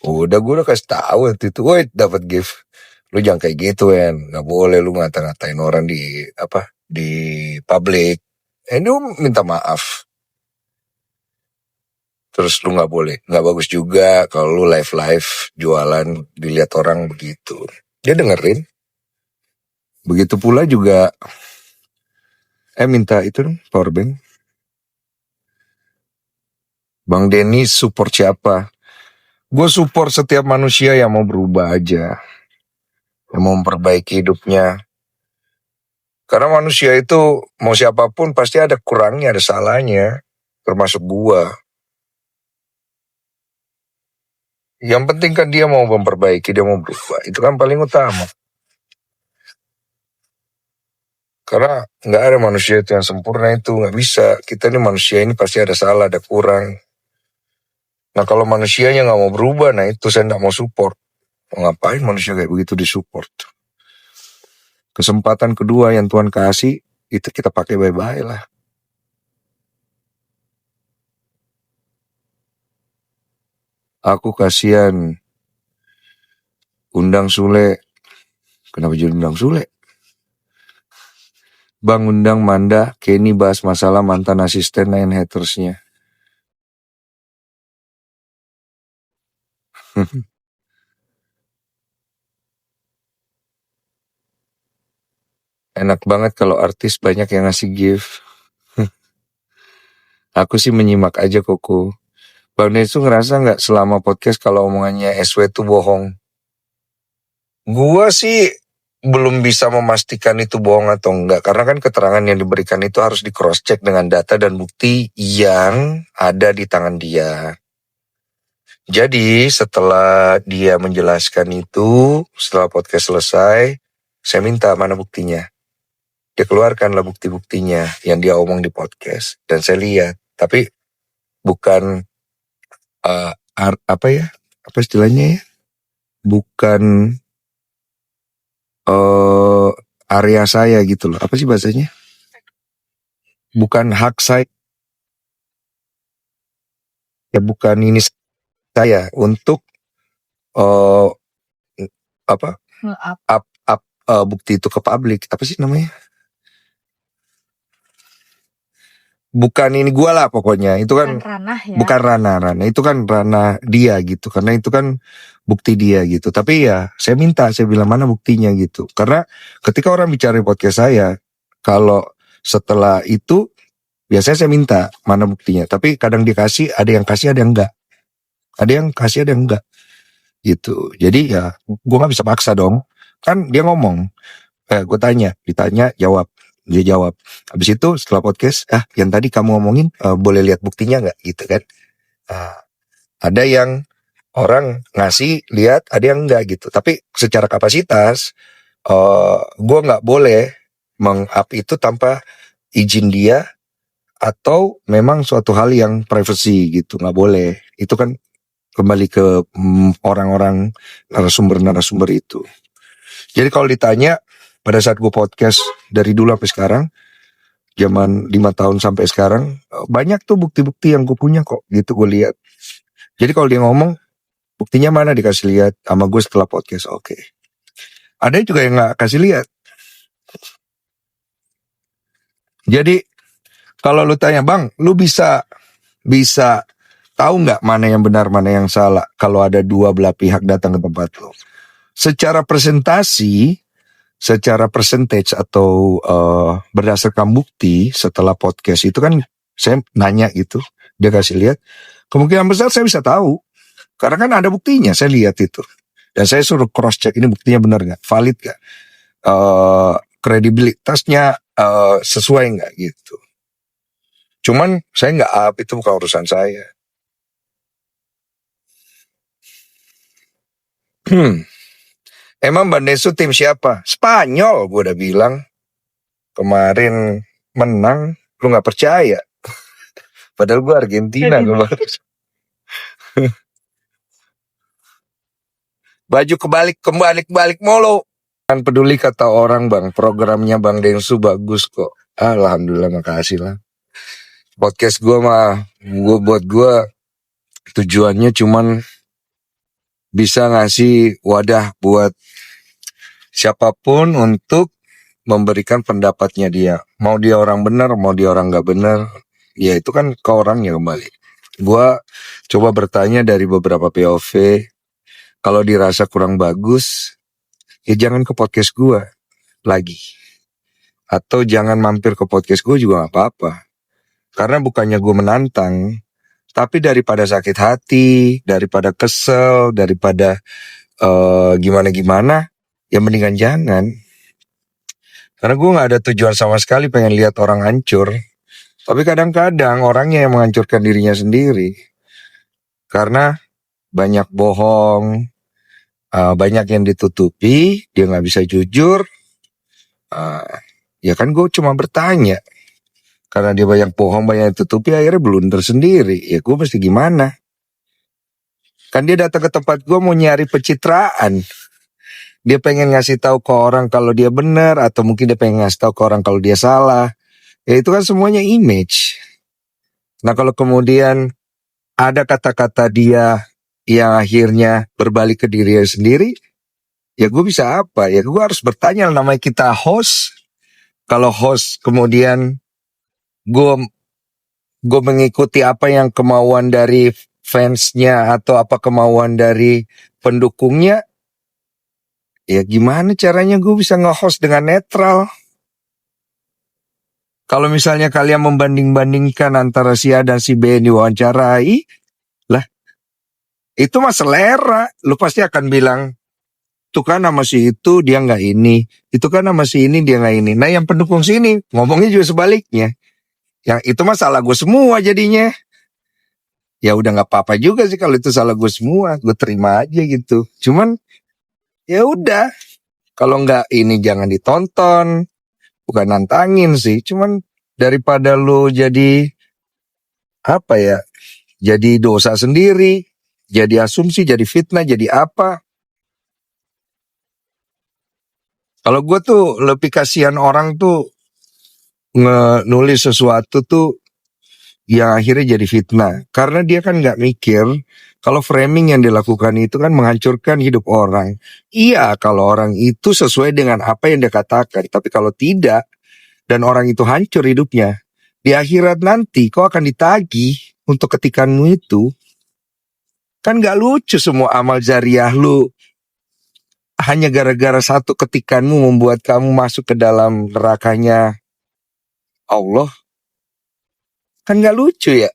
Udah gue udah kasih tahu waktu itu, woi dapat gift. Lu jangan kayak gitu kan, nggak boleh lu ngata-ngatain orang di publik. Lu minta maaf. Terus lu nggak bagus juga kalau lu live jualan dilihat orang begitu. Dia dengerin. Begitu pula juga minta itu dong powerbank. Bang Denny support siapa? Gue support setiap manusia yang mau berubah aja, yang mau memperbaiki hidupnya. Karena manusia itu mau siapapun pasti ada kurangnya, ada salahnya, termasuk gua. Yang penting kan dia mau memperbaiki, dia mau berubah. Itu kan paling utama. Karena nggak ada manusia itu yang sempurna, itu nggak bisa. Kita ini manusia ini pasti ada salah, ada kurang. Nah kalau manusianya nggak mau berubah, nah itu saya nggak mau support. Mau ngapain manusia kayak begitu disupport? Kesempatan kedua yang Tuhan kasih, itu kita pakai baik-baik lah. Aku kasihan undang Sule. Kenapa jadi undang Sule? Bang undang Manda, Kenny bahas masalah mantan asisten Nine Hatersnya. Enak banget kalau artis banyak yang ngasih gift. Aku sih menyimak aja Koko. Bang Densu ngerasa gak selama podcast kalau omongannya SW itu bohong? Gua sih belum bisa memastikan itu bohong atau enggak. Karena kan keterangan yang diberikan itu harus di cross check dengan data dan bukti yang ada di tangan dia. Jadi setelah dia menjelaskan itu, setelah podcast selesai, saya minta mana buktinya. Dia keluarkanlah bukti-buktinya yang dia omong di podcast. Dan saya lihat, tapi bukan apa istilahnya ya? Bukan area saya gitu loh. Apa sih bahasanya? Bukan hak saya. Ya bukan ini saya untuk bukti itu ke publik. Apa sih namanya? Bukan ini gua lah pokoknya. Itu kan ranah ya. Bukan ranah. Itu kan ranah dia gitu. Karena itu kan bukti dia gitu. Tapi ya saya bilang mana buktinya gitu. Karena ketika orang bicara podcast saya, kalau setelah itu biasanya saya minta mana buktinya. Tapi kadang dikasih, ada yang kasih, ada yang enggak. Ada yang kasih, ada yang enggak. Gitu. Jadi ya gua gak bisa paksa dong. Kan dia ngomong. Gue ditanya, jawab. Dia jawab. Habis itu setelah podcast, yang tadi kamu ngomongin boleh lihat buktinya nggak gitu kan? Ada yang orang ngasih lihat, ada yang enggak gitu. Tapi secara kapasitas, gue nggak boleh meng-up itu tanpa izin dia atau memang suatu hal yang privacy gitu, nggak boleh. Itu kan kembali ke orang-orang narasumber itu. Jadi kalau ditanya pada saat gue podcast dari dulu sampai sekarang, zaman 5 tahun sampai sekarang, banyak tuh bukti-bukti yang gue punya kok, gitu gue lihat. Jadi kalau dia ngomong, buktinya mana dikasih lihat sama gue setelah podcast, oke. Ada juga yang gak kasih lihat. Jadi kalau lu tanya, Bang, lu bisa tahu gak mana yang benar, mana yang salah kalau ada dua belah pihak datang ke tempat lu? Secara presentasi, secara percentage atau berdasarkan bukti setelah podcast itu kan saya nanya gitu, dia kasih lihat, kemungkinan besar saya bisa tahu karena kan ada buktinya, saya lihat itu dan saya suruh cross check ini buktinya benar nggak, valid nggak, kredibilitasnya sesuai nggak gitu. Cuman saya nggak up, itu bukan urusan saya. Emang Bang Densu tim siapa? Spanyol, gue udah bilang. Kemarin menang, lu gak percaya. Padahal gue Argentina. Baju kebalik mulu. Kan peduli kata orang Bang, programnya Bang Densu bagus kok. Alhamdulillah, makasih lah. Podcast gue buat gue tujuannya cuman bisa ngasih wadah buat siapapun untuk memberikan pendapatnya dia. Mau dia orang benar, mau dia orang nggak benar, ya itu kan ke orangnya kembali. Gua coba bertanya dari beberapa POV, kalau dirasa kurang bagus, ya jangan ke podcast gua lagi. Atau jangan mampir ke podcast gua juga gak apa-apa. Karena bukannya gue menantang, tapi daripada sakit hati, daripada kesel, daripada gimana-gimana, ya mendingan jangan. Karena gue gak ada tujuan sama sekali pengen lihat orang hancur. Tapi kadang-kadang orangnya yang menghancurkan dirinya sendiri. Karena banyak bohong, banyak yang ditutupi, dia gak bisa jujur. Ya kan gue cuma bertanya. Karena dia banyak bohong, banyak ditutupi, akhirnya blunder sendiri. Ya gue mesti gimana? Kan dia datang ke tempat gue mau nyari pencitraan. Dia pengen ngasih tahu ke orang kalau dia benar, atau mungkin dia pengen ngasih tahu ke orang kalau dia salah. Ya itu kan semuanya image. Nah kalau kemudian ada kata-kata dia yang akhirnya berbalik ke dirinya sendiri, ya gue bisa apa? Ya gue harus bertanya, namanya kita host. Kalau host kemudian gue mengikuti apa yang kemauan dari fansnya atau apa kemauan dari pendukungnya, ya gimana caranya gue bisa nge-host dengan netral? Kalau misalnya kalian membanding-bandingkan antara si A dan si B yang diwawancarai, lah itu mah selera. Lu pasti akan bilang, itu kan nama si itu dia nggak ini, itu kan nama si ini dia nggak ini. Nah yang pendukung sini ngomongnya juga sebaliknya. Yang itu mah salah gue semua jadinya. Ya udah nggak apa-apa juga sih kalau itu salah gue semua, gue terima aja gitu. Cuman ya udah, kalau nggak ini jangan ditonton, bukan nantangin sih. Cuman daripada lu jadi apa ya, jadi dosa sendiri, jadi asumsi, jadi fitnah, jadi apa. Kalau gue tuh lebih kasihan orang tuh nulis sesuatu tuh yang akhirnya jadi fitnah. Karena dia kan nggak mikir kalau framing yang dilakukan itu kan menghancurkan hidup orang. Iya kalau orang itu sesuai dengan apa yang dia katakan. Tapi kalau tidak dan orang itu hancur hidupnya, di akhirat nanti kau akan ditagih untuk ketikanmu itu. Kan gak lucu semua amal jariah lu hanya gara-gara satu ketikanmu membuat kamu masuk ke dalam nerakanya Allah. Kan gak lucu ya.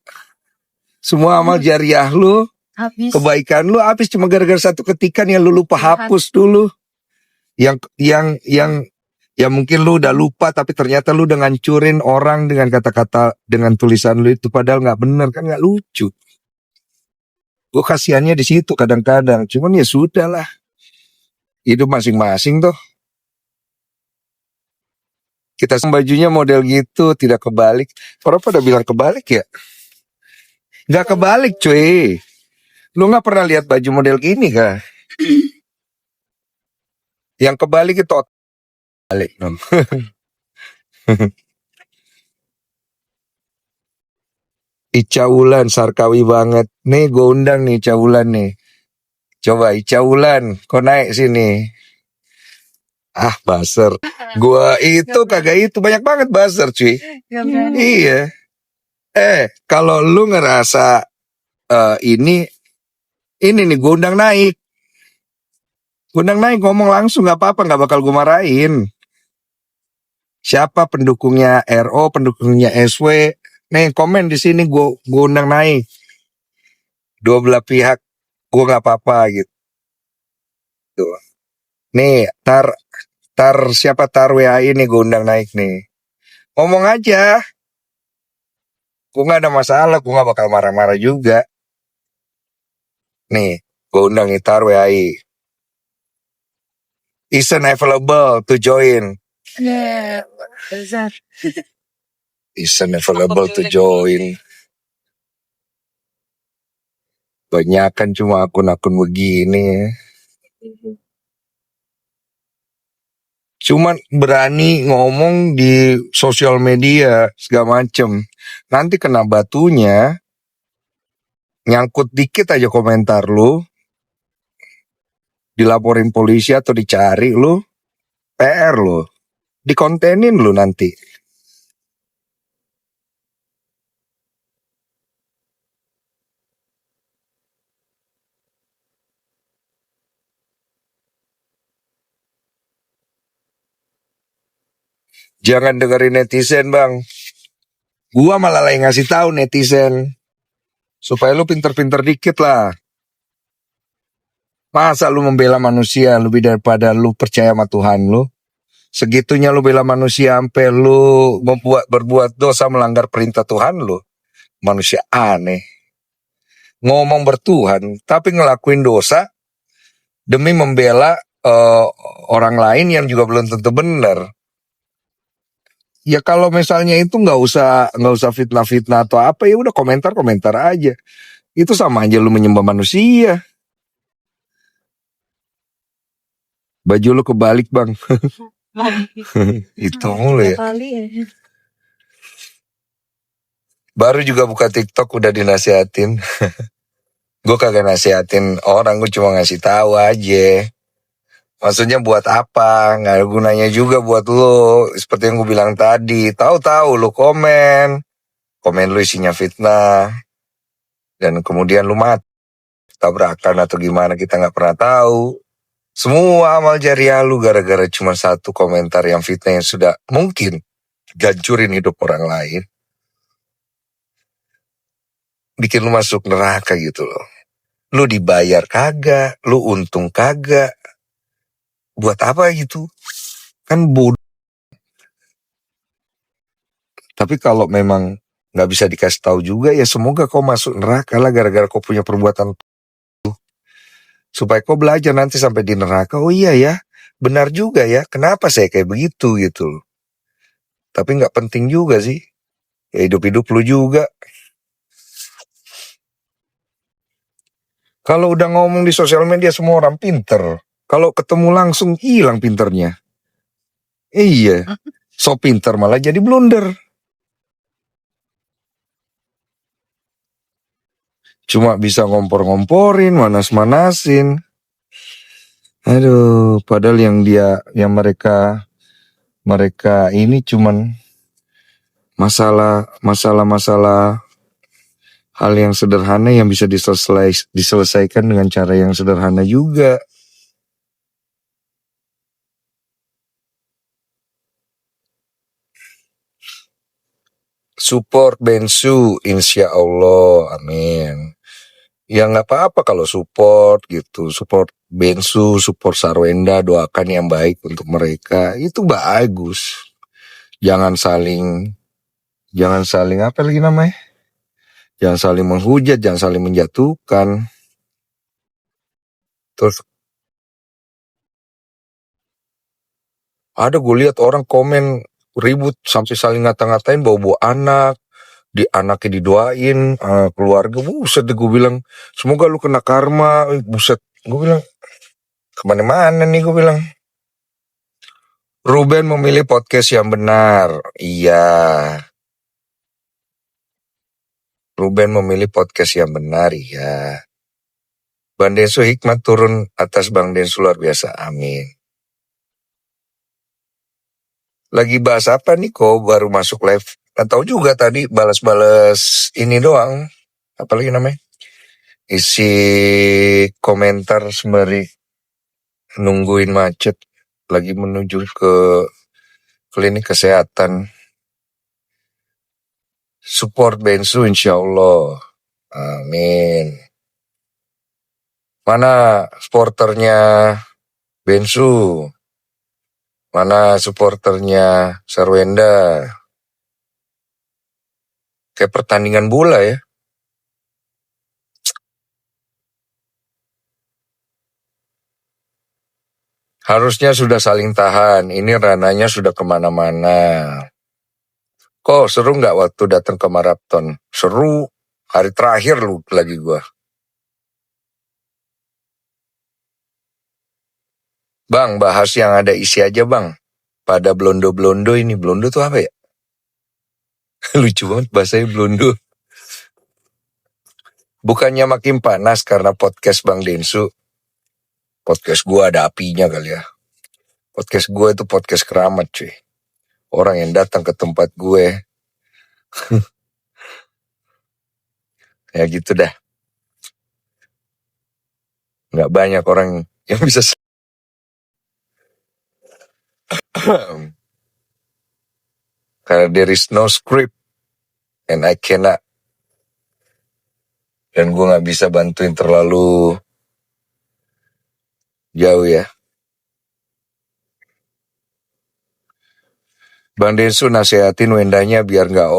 Semua amal jariah lu, habis. Kebaikan lu habis cuma gara-gara satu ketikan yang lu lupa hapus dulu. Yang mungkin lu udah lupa tapi ternyata lu udah ngancurin orang dengan kata-kata, dengan tulisan lu itu padahal gak bener, kan gak lucu. Gue kasihannya di situ kadang-kadang. Cuman ya sudah lah. Hidup masing-masing tuh. Kita bajunya model gitu, tidak kebalik. Orang pada bilang kebalik ya? Gak kebalik cuy. Lu gak pernah lihat baju model gini kah? Yang kebalik itu balik non. Ica Wulan Sarkawi banget. Nih gue undang nih Ica Wulan nih. Coba Ica Wulan, kau naik sini. Ah buzzer. Gua itu kagak itu, banyak banget buzzer cuy. Iya. Kalau lu ngerasa ini nih gue undang naik. Undang naik ngomong langsung, gak apa-apa, gak bakal gue marahin. Siapa pendukungnya RO, pendukungnya SW, nih komen di sini gue undang naik. Dua belah pihak gue gak apa-apa gitu. Tuh. Nih tar siapa tar WA ini gue undang naik nih. Ngomong aja. Gue gak ada masalah, gue gak bakal marah-marah juga. Nih, gue undang nih tar WA. Isn't available to join. Yeah, Isn't available to join. Banyakan cuma akun-akun begini. Cuman berani ngomong di sosial media segala macem. Nanti kena batunya, nyangkut dikit aja komentar lu, dilaporin polisi atau dicari lu, PR lu, dikontenin lu nanti. Jangan dengerin netizen, Bang. Gua malah lagi ngasih tahu netizen supaya lu pinter-pinter dikit lah. Masa lu membela manusia lebih daripada lu percaya sama Tuhan lu? Segitunya lu bela manusia sampai lu berbuat dosa melanggar perintah Tuhan lu. Manusia aneh. Ngomong bertuhan tapi ngelakuin dosa demi membela orang lain yang juga belum tentu benar. Ya kalau misalnya itu nggak usah fitnah-fitnah atau apa, ya udah komentar aja. Itu sama aja lu menyembah manusia. Baju lu kebalik, Bang. Itu mulu ya. Baru juga buka TikTok udah dinasihatin. Gue kagak nasihatin orang, gue cuma ngasih tahu aja. Maksudnya buat apa? Nggak ada gunanya juga buat lo. Seperti yang gue bilang tadi, tahu-tahu lo komen lu isinya fitnah, dan kemudian lu mati tabrakan atau gimana, kita nggak pernah tahu. Semua amal jariah lu gara-gara cuma satu komentar yang fitnah yang sudah mungkin gancurin hidup orang lain, bikin lu masuk neraka gitu loh. Lu dibayar kagak, lu untung kagak, buat apa gitu? Kan bodoh. Tapi kalau memang nggak bisa dikasih tahu juga, ya semoga kau masuk neraka lah gara-gara kau punya perbuatan itu. Supaya kau belajar nanti sampai di neraka, oh iya ya, benar juga ya, kenapa saya kayak begitu gitu loh. Tapi nggak penting juga sih, ya hidup-hidup lu juga. Kalau udah ngomong di sosial media semua orang pinter, kalau ketemu langsung hilang pinternya. Iya, so pinter malah jadi blunder. Cuma bisa ngompor-ngomporin, manas-manasin. Aduh, padahal yang mereka ini cuman masalah hal yang sederhana yang bisa diselesaikan dengan cara yang sederhana juga. Support Bensu, insya Allah, amin. Ya nggak apa-apa kalau support gitu, support Bensu, support Sarwenda, doakan yang baik untuk mereka, itu bagus. Jangan saling apa lagi namanya? Jangan saling menghujat, jangan saling menjatuhkan. Terus ada gue lihat orang komen ribut sampai saling ngata-ngatain bawa anak, anaknya didoain, keluarga, buset deh gue bilang, semoga lu kena karma, buset, gue bilang, kemana-mana nih gue bilang. Ruben memilih podcast yang benar, iya. Ruben memilih podcast yang benar, iya. Bang Densu hikmat turun atas Bang Densu luar biasa, amin. Lagi bahas apa nih kok baru masuk live? Nggak tahu juga tadi balas-balas ini doang. Apa lagi namanya? Isi komentar sembari nungguin macet. Lagi menuju ke klinik kesehatan. Support Bensu insya Allah. Amin. Mana supporternya Bensu? Mana supporternya Sarwenda? Kayak pertandingan bola ya. Harusnya sudah saling tahan. Ini rananya sudah kemana-mana. Kok seru nggak waktu datang ke maraton? Seru. Hari terakhir lu lagi gua. Bang, bahas yang ada isi aja bang. Pada blondo-blondo ini. Blondo tuh apa ya? Lucu banget bahasanya blondo. Bukannya makin panas karena podcast Bang Densu. Podcast gue ada apinya kali ya. Podcast gue itu podcast keramat cuy. Orang yang datang ke tempat gue ya gitu dah. Nggak banyak orang yang bisa karena there is no script and I cannot, dan gue nggak bisa bantuin terlalu jauh ya. Bang Densu nasehatin Wendanya biar nggak